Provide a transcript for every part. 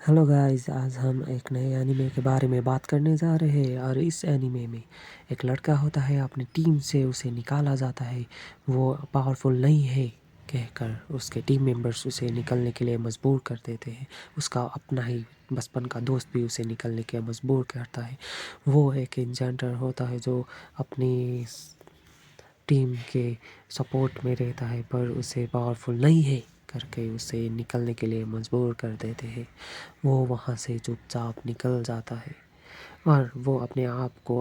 Hello guys, आज हम एक नए एनीमे के बारे में बात करने जा रहे हैं। और इस एनीमे में एक लड़का होता है, अपनी टीम से उसे निकाला जाता है। वो पावरफुल नहीं है कहकर उसके टीम मेंबर्स उसे निकलने के लिए मजबूर कर देते हैं। उसका अपना ही बचपन का दोस्त भी उसे निकलने के लिए मजबूर करता है। वो एक इंजेंटर होता है जो अपनी टीम के सपोर्ट में रहता है, पर उसे पावरफुल नहीं है करके उसे निकलने के लिए मजबूर कर देते हैं। वो वहाँ से चुपचाप निकल जाता है और वो अपने आप को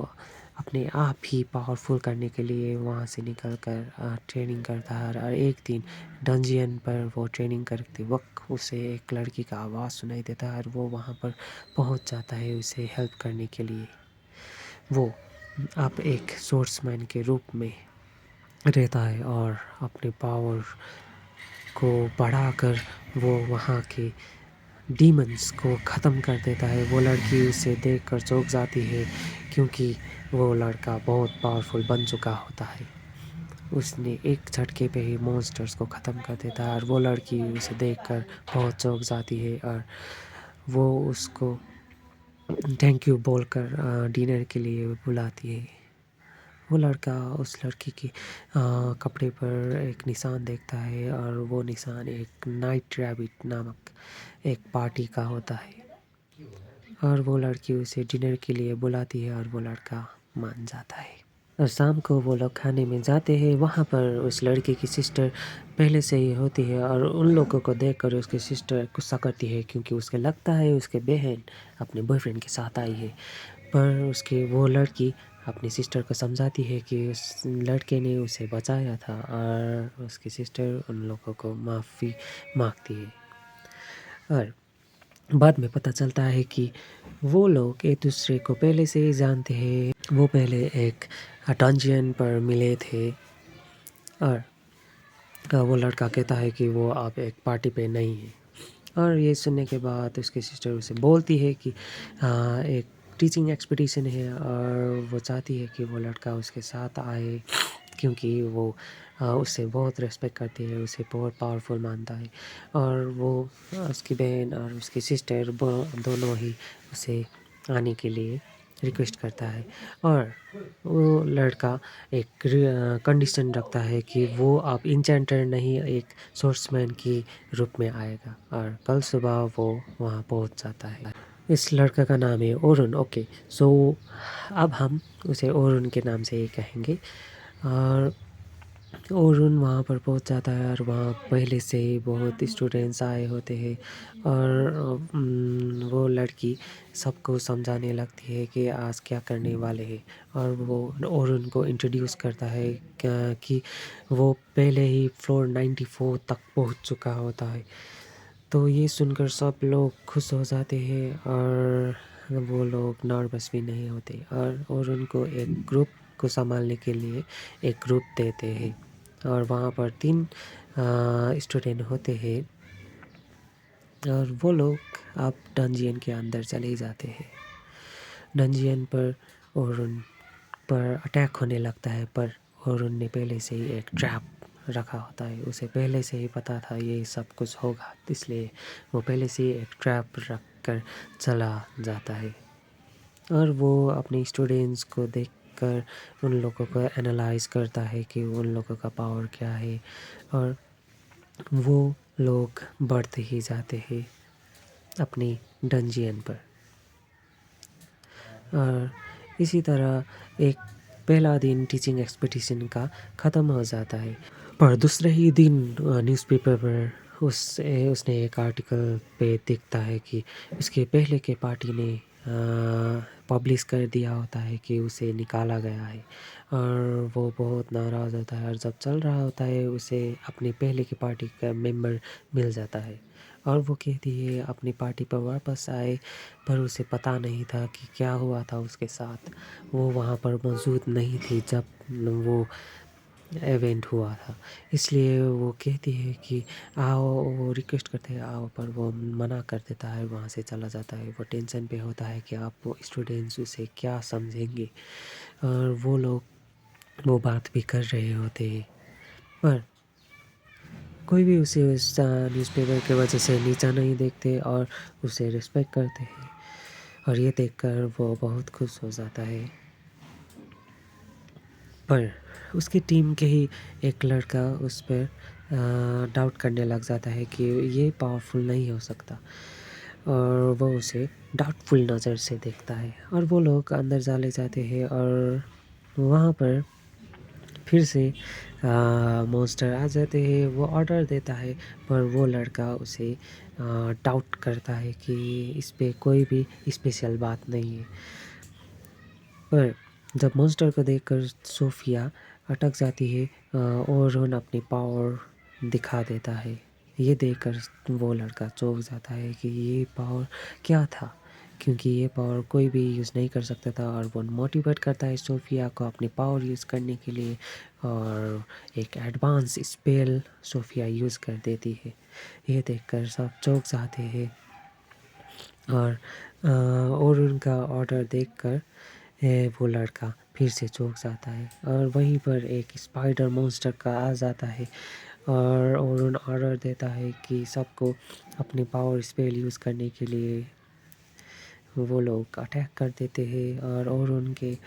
अपने आप ही पावरफुल करने के लिए वहाँ से निकल कर ट्रेनिंग करता है। और एक दिन डंजियन पर वो ट्रेनिंग करते वक्त उसे एक लड़की का आवाज़ सुनाई देता है और वो वहाँ पर पहुँच जाता है उसे हेल्प करने के लिए। वो अब एक सोर्समैन के रूप में रहता है और अपने पावर को बढ़ाकर वो वहाँ के डीमंस को ख़त्म कर देता है। वो लड़की उसे देखकर चौंक जाती है क्योंकि वो लड़का बहुत पावरफुल बन चुका होता है। उसने एक झटके पे ही मॉन्स्टर्स को ख़त्म कर देता है और वो लड़की उसे देखकर बहुत चौंक जाती है और वो उसको थैंक यू बोलकर डिनर के लिए बुलाती है। वो लड़का उस लड़की के कपड़े पर एक निशान देखता है और वो निशान एक नाइट रैबिट नामक एक पार्टी का होता है। और वो लड़की उसे डिनर के लिए बुलाती है और वो लड़का मान जाता है। और शाम को वो लोग खाने में जाते हैं। वहाँ पर उस लड़के की सिस्टर पहले से ही होती है और उन लोगों को देखकर उसकी सिस्टर गुस्सा करती है क्योंकि उसके लगता है उसके बहन अपने बॉयफ्रेंड के साथ आई है। पर उसकी वो लड़की अपनी सिस्टर को समझाती है कि उस लड़के ने उसे बचाया था और उसकी सिस्टर उन लोगों को माफ़ी मांगती है। और बाद में पता चलता है कि वो लोग एक दूसरे को पहले से ही जानते हैं। वो पहले एक डंजियन पर मिले थे और वो लड़का कहता है कि वो अब एक पार्टी पे नहीं है। और ये सुनने के बाद उसकी सिस्टर उसे बोलती है कि एक टीचिंग एक्सपीडिशन है और वो चाहती है कि वो लड़का उसके साथ आए क्योंकि वो उससे बहुत रिस्पेक्ट करती है, उसे बहुत पावरफुल मानता है। और वो उसकी बहन और उसकी सिस्टर दोनों ही उसे आने के लिए रिक्वेस्ट करता है। और वो लड़का एक कंडीशन रखता है कि वो अब इंचेंटर नहीं एक सोर्समैन के रूप में आएगा और कल सुबह वो वहाँ पहुँच जाता है। इस लड़का का नाम है ओरुन। ओके, सो अब हम उसे ओरुन के नाम से ही कहेंगे। और ओरुन वहाँ पर पहुँच जाता है और वहाँ पहले से ही बहुत स्टूडेंट्स आए होते हैं। और वो लड़की सबको समझाने लगती है कि आज क्या करने वाले हैं। और वो ओरुन को इंट्रोड्यूस करता है कि वो पहले ही फ्लोर 94 तक पहुँच चुका होता है। तो ये सुनकर सब लोग खुश हो जाते हैं और वो लोग नर्वस भी नहीं होते और उनको एक ग्रुप को संभालने के लिए एक ग्रुप देते हैं। और वहाँ पर 3 स्टूडेंट होते हैं और वो लोग अब डंजियन के अंदर चले जाते हैं। डंजियन पर और उन पर अटैक होने लगता है, पर और उनने पहले से ही एक ट्रैप रखा होता है। उसे पहले से ही पता था ये सब कुछ होगा, इसलिए वो पहले से ही एक ट्रैप रख कर चला जाता है। और वो अपने स्टूडेंट्स को देखकर उन लोगों को एनालाइज करता है कि उन लोगों का पावर क्या है। और वो लोग बढ़ते ही जाते हैं अपनी डंजियन पर। और इसी तरह एक पहला दिन टीचिंग एक्सपीडिशन का ख़त्म हो जाता है। पर दूसरे ही दिन न्यूज़पेपर पर उसने एक आर्टिकल पे देखता है कि उसके पहले के पार्टी ने पब्लिश कर दिया होता है कि उसे निकाला गया है। और वो बहुत नाराज़ होता है और जब चल रहा होता है उसे अपनी पहले की पार्टी का मेंबर मिल जाता है। और वो कहती है अपनी पार्टी पर वापस आए, पर उसे पता नहीं था कि क्या हुआ था उसके साथ। वो वहाँ पर मौजूद नहीं थी जब वो इवेंट हुआ था, इसलिए वो कहती है कि आओ। वो रिक्वेस्ट करते हैं आओ, पर वो मना कर देता है, वहाँ से चला जाता है। वो टेंशन पे होता है कि आप वो स्टूडेंट्स उसे क्या समझेंगे। और वो लोग वो बात भी कर रहे होते हैं। पर कोई भी उसे उस न्यूज़पेपर की वजह से नीचा नहीं देखते और उसे रिस्पेक्ट करते हैं। और ये देखकर वो बहुत खुश हो जाता है। पर उसकी टीम के ही एक लड़का उस पर डाउट करने लग जाता है कि ये पावरफुल नहीं हो सकता, और वो उसे डाउटफुल नज़र से देखता है। और वो लोग अंदर चले जाते हैं और वहाँ पर फिर से मॉन्स्टर आ जाते हैं। वो ऑर्डर देता है, पर वो लड़का उसे डाउट करता है कि इस पे कोई भी स्पेशल बात नहीं है। पर जब मॉन्स्टर को देखकर सोफिया अटक जाती है, ओरन अपनी पावर दिखा देता है। ये देखकर वो लड़का चौंक जाता है कि ये पावर क्या था, क्योंकि ये पावर कोई भी यूज़ नहीं कर सकता था। और वो मोटिवेट करता है सोफिया को अपनी पावर यूज़ करने के लिए, और एक एडवांस स्पेल सोफिया यूज़ कर देती है। ये देखकर सब चौंक जाते हैं। और उनका ऑर्डर देखकर वो लड़का फिर से चौंक जाता है। और वहीं पर एक स्पाइडर मॉन्स्टर का आ जाता है, और उन ऑर्डर देता है कि सबको अपनी पावर स्पेल यूज़ करने के लिए वो लोग अटैक कर देते हैं। और उनके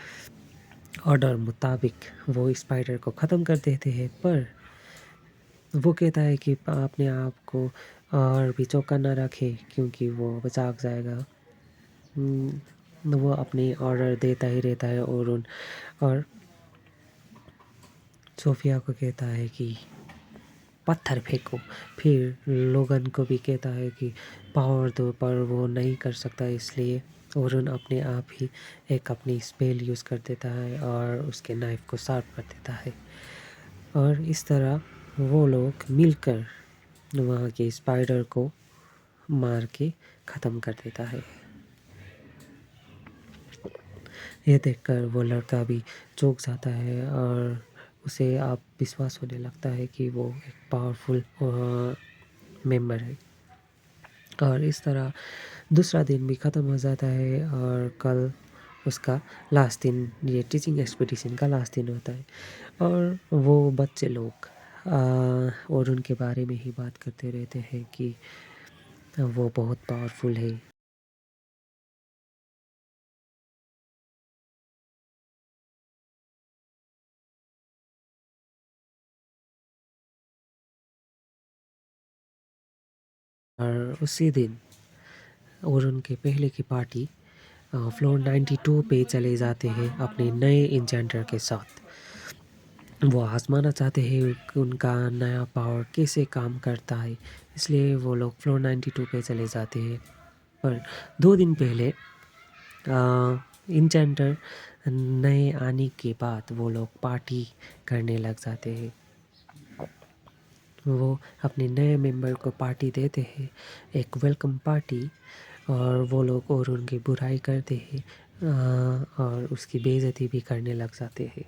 ऑर्डर मुताबिक वो स्पाइडर को ख़त्म कर देते हैं। पर वो कहता है कि अपने आप को और भी चौका ना रखे, क्योंकि वो बचाग जाएगा। वो अपनी ऑर्डर देता ही रहता है। और सोफिया को कहता है कि पत्थर फेंको। फिर लोगन को भी कहता है कि पावर दो, पर वो नहीं कर सकता, इसलिए ओरन अपने आप ही एक अपनी स्पेल यूज़ कर देता है और उसके नाइफ को शार्प कर देता है। और इस तरह वो लोग मिलकर वहाँ के स्पाइडर को मार के ख़त्म कर देता है। ये देखकर वो लड़का भी चौंक जाता है, और उसे अब विश्वास होने लगता है कि वो एक पावरफुल मेंबर है। और इस तरह दूसरा दिन भी ख़त्म हो जाता है, और कल उसका लास्ट दिन, ये टीचिंग एक्सपीडिशन का लास्ट दिन होता है। और वो बच्चे लोग और उनके बारे में ही बात करते रहते हैं कि वो बहुत पावरफुल है। और उसी दिन और उनके पहले की पार्टी फ्लोर 92 पे चले जाते हैं अपने नए इंजेंटर के साथ। वो आजमाना चाहते हैं कि उनका नया पावर कैसे काम करता है, इसलिए वो लोग फ्लोर 92 पे चले जाते हैं। पर 2 दिन पहले इंजेंटर नए आने के बाद वो लोग पार्टी करने लग जाते हैं। वो अपने नए मेंबर को पार्टी देते हैं, एक वेलकम पार्टी। और वो लोग और उनकी बुराई करते हैं, और उसकी बेइज्जती भी करने लग जाते हैं।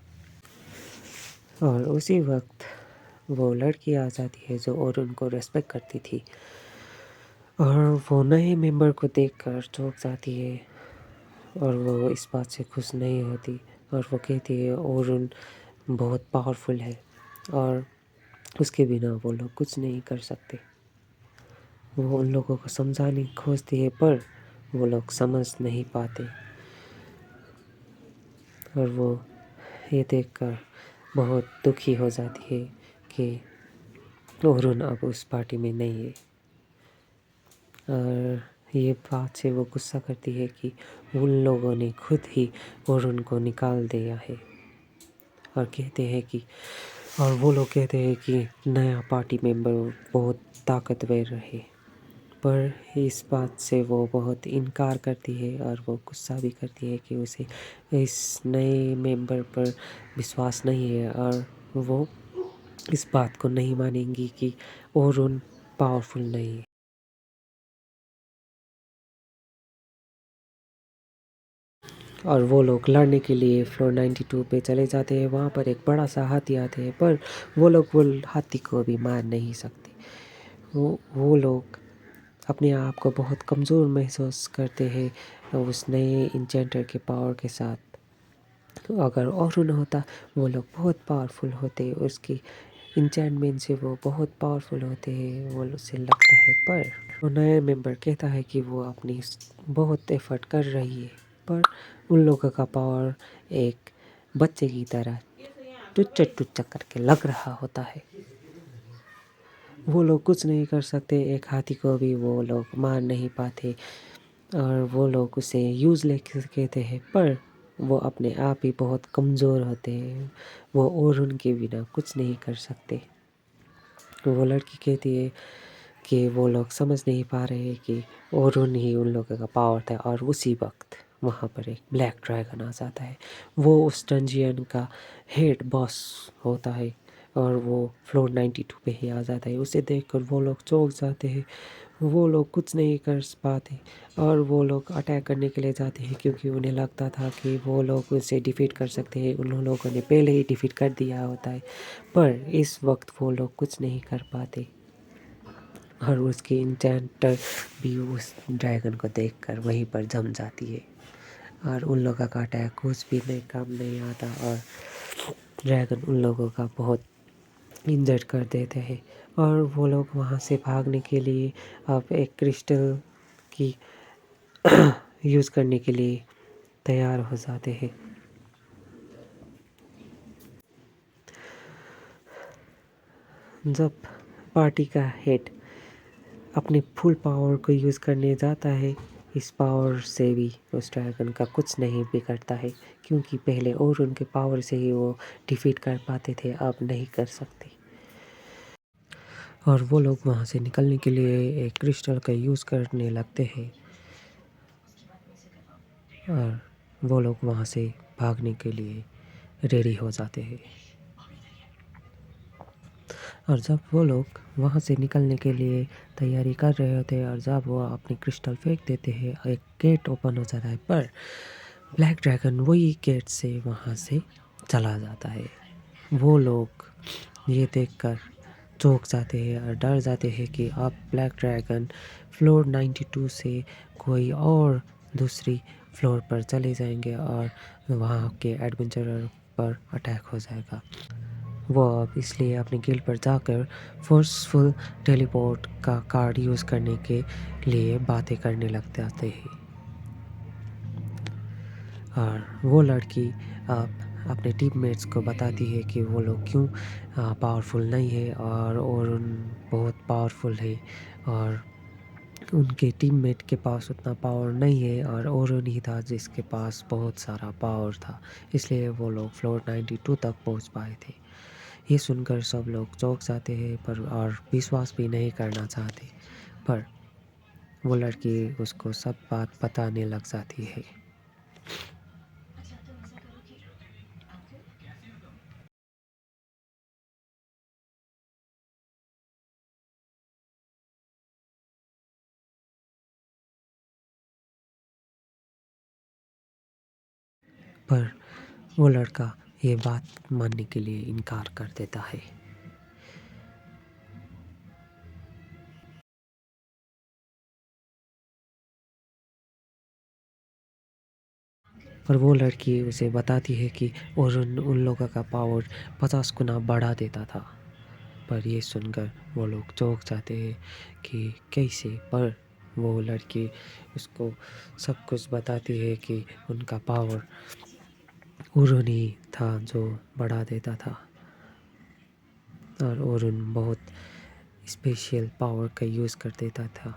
और उसी वक्त वो लड़की आ जाती है जो और उनको रेस्पेक्ट करती थी, और वो नए मेंबर को देखकर चौंक जाती है। और वो इस बात से खुश नहीं होती, और वो कहती है और उन बहुत पावरफुल है, और उसके बिना वो लोग कुछ नहीं कर सकते। वो उन लोगों को समझाने की खोजती है, पर वो लोग समझ नहीं पाते। और वो ये देखकर बहुत दुखी हो जाती है कि ओरुन अब उस पार्टी में नहीं है। और ये बात से वो गुस्सा करती है कि उन लोगों ने खुद ही ओरुन को निकाल दिया है। और कहते हैं कि और वो लोग कहते हैं कि नया पार्टी मेंबर बहुत ताकतवर रहे। पर इस बात से वो बहुत इनकार करती है, और वो गुस्सा भी करती है कि उसे इस नए मेंबर पर विश्वास नहीं है, और वो इस बात को नहीं मानेंगी कि ओरुन पावरफुल नहीं है। और वो लोग लड़ने के लिए फ्लोर 92 पे चले जाते हैं। वहाँ पर एक बड़ा सा हाथी आते हैं, पर वो हाथी को भी मार नहीं सकते। वो लोग अपने आप को बहुत कमज़ोर महसूस करते हैं उस नए इंचेंटर के पावर के साथ। तो अगर और न होता, वो लोग बहुत पावरफुल होते। उसकी इंचैंटमेंट से वो बहुत पावरफुल होते हैं, वो उसे लगता है। पर वो नया मेंबर कहता है कि वो अपनी बहुत एफर्ट कर रही है, पर उन लोगों का पावर एक बच्चे की तरह टुच्चा टुच्चा करके लग रहा होता है। वो लोग कुछ नहीं कर सकते, एक हाथी को भी वो लोग मार नहीं पाते और वो लोग उसे यूज़लेस कहते हैं। पर वो अपने आप ही बहुत कमज़ोर होते हैं, वो और उनके बिना कुछ नहीं कर सकते। तो वो लड़की कहती है कि वो लोग समझ नहीं पा रहे हैं कि ओरुन ही उन लोगों का पावर था। और उसी वक्त वहाँ पर एक ब्लैक ड्रैगन आ जाता है। वो उस डंजियन का हेड बॉस होता है और वो फ्लोर 92 पे ही आ जाता है। उसे देखकर वो लोग चौंक जाते हैं, वो लोग कुछ नहीं कर पाते और वो लोग अटैक करने के लिए जाते हैं, क्योंकि उन्हें लगता था कि वो लोग उसे डिफीट कर सकते हैं। उन लोगों ने पहले ही डिफीट कर दिया होता है, पर इस वक्त वो लोग कुछ नहीं कर पाते। और उसकी इंचेंटर भी उस ड्रैगन को देखकर वहीं पर जम जाती है और उन लोगों का अटैक कुछ भी नहीं काम नहीं आता और ड्रैगन उन लोगों का बहुत इंजर्ड कर देते हैं। और वो लोग वहाँ से भागने के लिए अब एक क्रिस्टल की यूज़ करने के लिए तैयार हो जाते हैं। जब पार्टी का हेड अपने फुल पावर को यूज़ करने जाता है, इस पावर से भी उस ड्रैगन का कुछ नहीं बिगड़ता है, क्योंकि पहले और उनके पावर से ही वो डिफीट कर पाते थे, अब नहीं कर सकते। और वो लोग वहाँ से निकलने के लिए एक क्रिस्टल का यूज़ करने लगते हैं और वो लोग वहाँ से भागने के लिए रेडी हो जाते हैं। और जब वो लोग वहाँ से निकलने के लिए तैयारी कर रहे होते हैं और जब वो अपनी क्रिस्टल फेंक देते हैं, एक गेट ओपन हो जाता है। पर ब्लैक ड्रैगन वही गेट से वहाँ से चला जाता है। वो लोग ये देखकर चौंक जाते हैं और डर जाते हैं कि अब ब्लैक ड्रैगन फ्लोर 92 से कोई और दूसरी फ्लोर पर चले जाएंगे और वहाँ के एडवेंचरर पर अटैक हो जाएगा। वो अब इसलिए अपने गिल्ड पर जाकर फोर्सफुल टेलीपोर्ट का कार्ड यूज़ करने के लिए बातें करने लग जाते हैं। और वो लड़की अब अपने टीममेट्स को बताती है कि वो लोग क्यों पावरफुल नहीं है और उन बहुत पावरफुल है और उनके टीममेट के पास उतना पावर नहीं है और ओरुन ही था जिसके पास बहुत सारा पावर था, इसलिए वो लोग फ्लोर 92 तक पहुंच पाए थे। ये सुनकर सब लोग चौंक जाते हैं पर और विश्वास भी नहीं करना चाहते। पर वो लड़की उसको सब बात बताने लग जाती है। पर वो लड़का ये बात मानने के लिए इनकार कर देता है। पर वो लड़की उसे बताती है कि और उन लोगों का पावर 50 गुना बढ़ा देता था। पर ये सुनकर वो लोग चौंक जाते हैं कि कैसे। पर वो लड़की उसको सब कुछ बताती है कि उनका पावर ओरुन ही था जो बढ़ा देता था और ओरुन बहुत स्पेशल पावर का यूज़ कर देता था।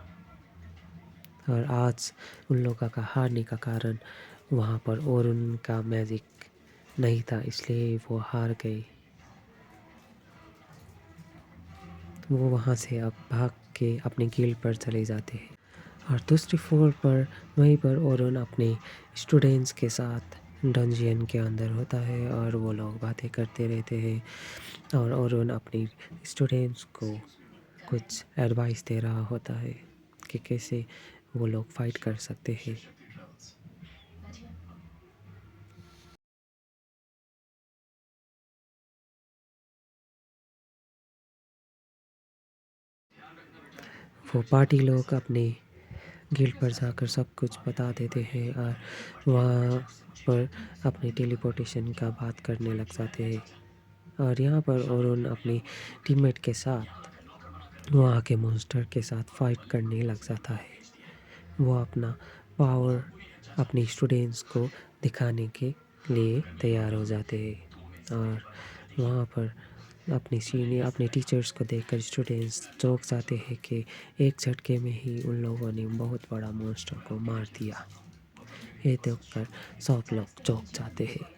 और आज उन लोगों का हारने का कारण वहाँ पर ओरुन का मैजिक नहीं था, इसलिए वो हार गए। वो वहाँ से अब भाग के अपने गिल्ड पर चले जाते हैं और दूसरी फ्लोर पर वहीं पर ओरुन अपने स्टूडेंट्स के साथ डंजियन के अंदर होता है और वो लोग बातें करते रहते हैं और ओरुन अपनी स्टूडेंट्स को कुछ एडवाइस दे रहा होता है कि कैसे वो लोग फाइट कर सकते हैं। वो पार्टी लोग अपने गिल्ड पर जाकर सब कुछ बता देते हैं और वहाँ पर अपने टेलीपोर्टेशन का बात करने लग जाते हैं। और यहाँ पर ओरुन अपनी टीममेट के साथ वहाँ के मॉन्स्टर के साथ फाइट करने लग जाता है। वो अपना पावर अपनी स्टूडेंट्स को दिखाने के लिए तैयार हो जाते हैं और वहाँ पर अपने टीचर्स को देखकर स्टूडेंट्स चौंक जाते हैं कि एक झटके में ही उन लोगों ने बहुत बड़ा मॉन्स्टर को मार दिया। ये देखकर सब लोग चौंक जाते हैं।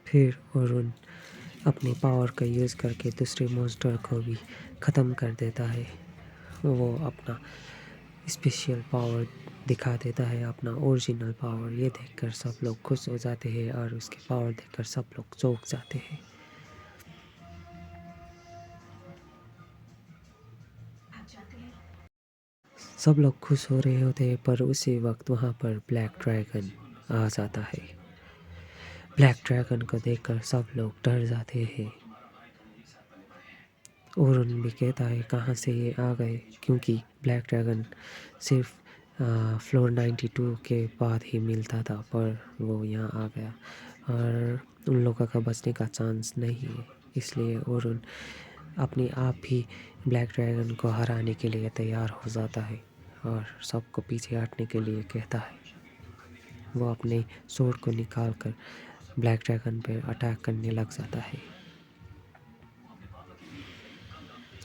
फिर वरुण अपनी पावर का यूज़ करके दूसरे मॉन्स्टर को भी ख़त्म कर देता है। वो अपना स्पेशल पावर दिखा देता है, अपना ओरिजिनल पावर। ये देखकर सब लोग खुश हो जाते हैं और उसके पावर देखकर सब लोग चौंक जाते हैं। सब लोग खुश हो रहे होते हैं पर उसी वक्त वहाँ पर ब्लैक ड्रैगन आ जाता है। ब्लैक ड्रैगन को देखकर सब लोग डर जाते हैं। ओरुन भी कहता है कहाँ से ये आ गए, क्योंकि ब्लैक ड्रैगन सिर्फ फ्लोर 92 के बाद ही मिलता था, पर वो यहाँ आ गया और उन लोगों का बचने का चांस नहीं है। इसलिए ओरुन अपने आप ही ब्लैक ड्रैगन को हराने के लिए तैयार हो जाता है और सबको पीछे हटने के लिए कहता है। वो अपने स्वॉर्ड को निकाल कर ब्लैक ड्रैगन पर अटैक करने लग जाता है।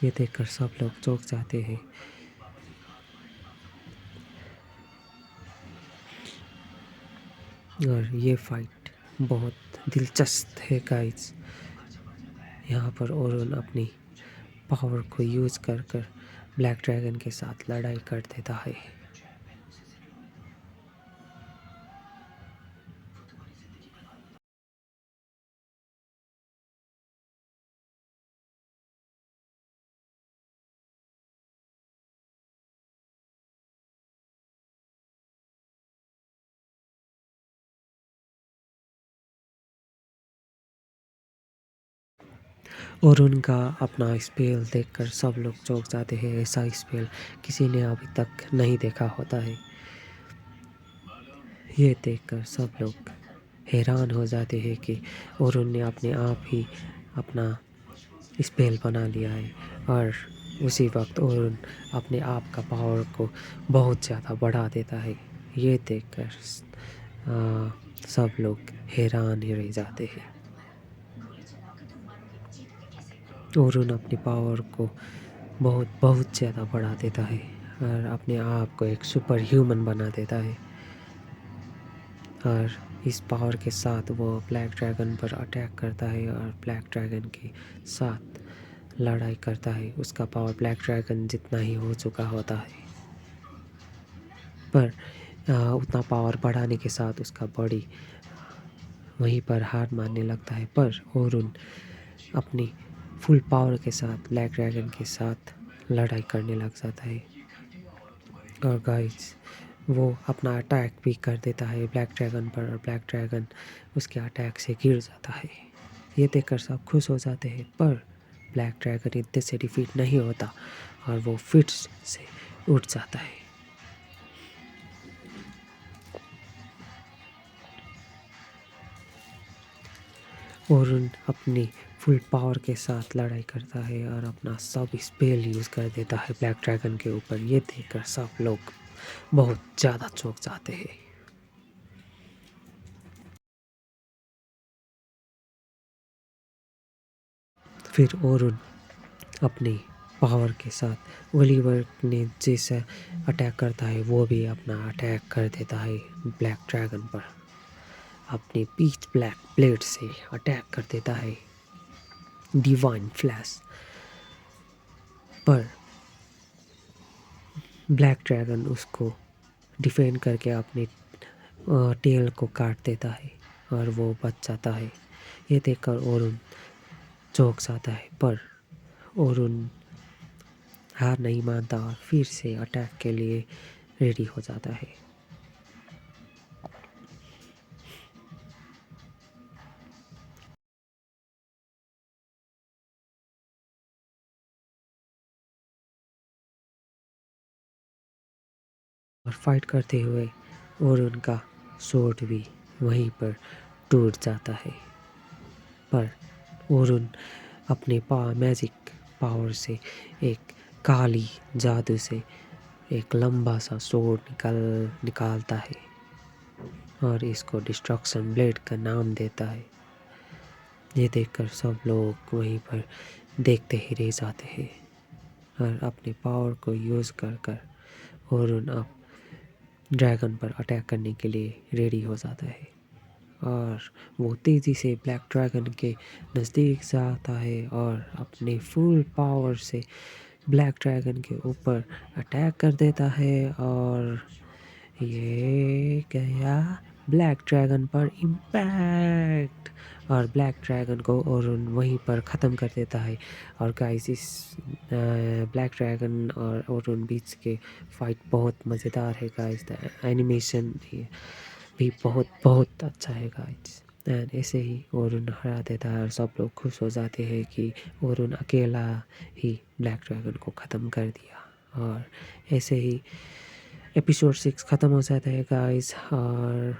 ये देखकर सब लोग चौंक जाते हैं। और ये फाइट बहुत दिलचस्प है गाइस। यहाँ पर ओरुन अपनी पावर को यूज़ कर ब्लैक ड्रैगन के साथ लड़ाई कर देता है। और उनका अपना स्पेल देखकर सब लोग चौंक जाते हैं। ऐसा स्पेल किसी ने अभी तक नहीं देखा होता है। ये देखकर सब लोग हैरान हो जाते हैं कि ओरुन ने अपने आप ही अपना स्पेल बना लिया है। और उसी वक्त ओरुन अपने आप का पावर को बहुत ज़्यादा बढ़ा देता है। ये देखकर सब लोग हैरान ही रह जाते हैं। ओरुन अपनी पावर को बहुत बहुत ज़्यादा बढ़ा देता है और अपने आप को एक सुपर ह्यूमन बना देता है। और इस पावर के साथ वो ब्लैक ड्रैगन पर अटैक करता है और ब्लैक ड्रैगन के साथ लड़ाई करता है। उसका पावर ब्लैक ड्रैगन जितना ही हो चुका होता है, पर उतना पावर बढ़ाने के साथ उसका बॉडी वहीं पर हार मानने लगता है। पर ओरुन अपनी फुल पावर के साथ ब्लैक ड्रैगन के साथ लड़ाई करने लग जाता है। और गाइस वो अपना अटैक भी कर देता है ब्लैक ड्रैगन पर और ब्लैक ड्रैगन उसके अटैक से गिर जाता है। ये देखकर सब खुश हो जाते हैं, पर ब्लैक ड्रैगन इतने से डिफीट नहीं होता और वो फिर से उठ जाता है। और अपनी फुल पावर के साथ लड़ाई करता है और अपना सब स्पेल यूज़ कर देता है ब्लैक ड्रैगन के ऊपर। ये देखकर सब लोग बहुत ज़्यादा चौंक जाते हैं। फिर ओरुन अपनी पावर के साथ ओलिवर ने जैसा अटैक करता है वो भी अपना अटैक कर देता है ब्लैक ड्रैगन पर। अपनी पीच ब्लैक ब्लेड से अटैक कर देता है डिवाइन फ्लैश पर। ब्लैक ड्रैगन उसको डिफेंड करके अपने टेल को काट देता है और वो बच जाता है। ये देखकर ओरुन चौंक जाता है, पर ओरुन हार नहीं मानता और फिर से अटैक के लिए रेडी हो जाता है। और फाइट करते हुए और उनका स्वॉर्ड भी वहीं पर टूट जाता है। पर ओरुन अपने मैजिक पावर से एक काली जादू से एक लंबा सा स्वॉर्ड निकालता है और इसको डिस्ट्रक्शन ब्लेड का नाम देता है। ये देखकर सब लोग वहीं पर देखते ही रह जाते हैं और अपने पावर को यूज़ कर कर ओरुन अब ड्रैगन पर अटैक करने के लिए रेडी हो जाता है और वो तेज़ी से ब्लैक ड्रैगन के नज़दीक जाता है और अपने फुल पावर से ब्लैक ड्रैगन के ऊपर अटैक कर देता है और ये गया ब्लैक ड्रैगन पर इम्पैक्ट और ब्लैक ड्रैगन को और वहीं पर ख़त्म कर देता है। और गाइस इस ब्लैक ड्रैगन और ओरुन बीच के फाइट बहुत मज़ेदार है गाइस। एनिमेशन भी बहुत बहुत अच्छा है गाइस। एंड ऐसे ही ओरुन हरा देता है और सब लोग खुश हो जाते हैं कि ओरुन अकेला ही ब्लैक ड्रैगन को ख़त्म कर दिया। और ऐसे ही एपिसोड 6 ख़त्म हो जाता है गाइस। और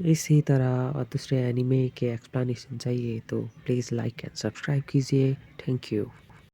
इसी तरह दूसरे एनिमे के एक्सप्लेनेशन चाहिए तो प्लीज़ लाइक एंड सब्सक्राइब कीजिए। Thank you.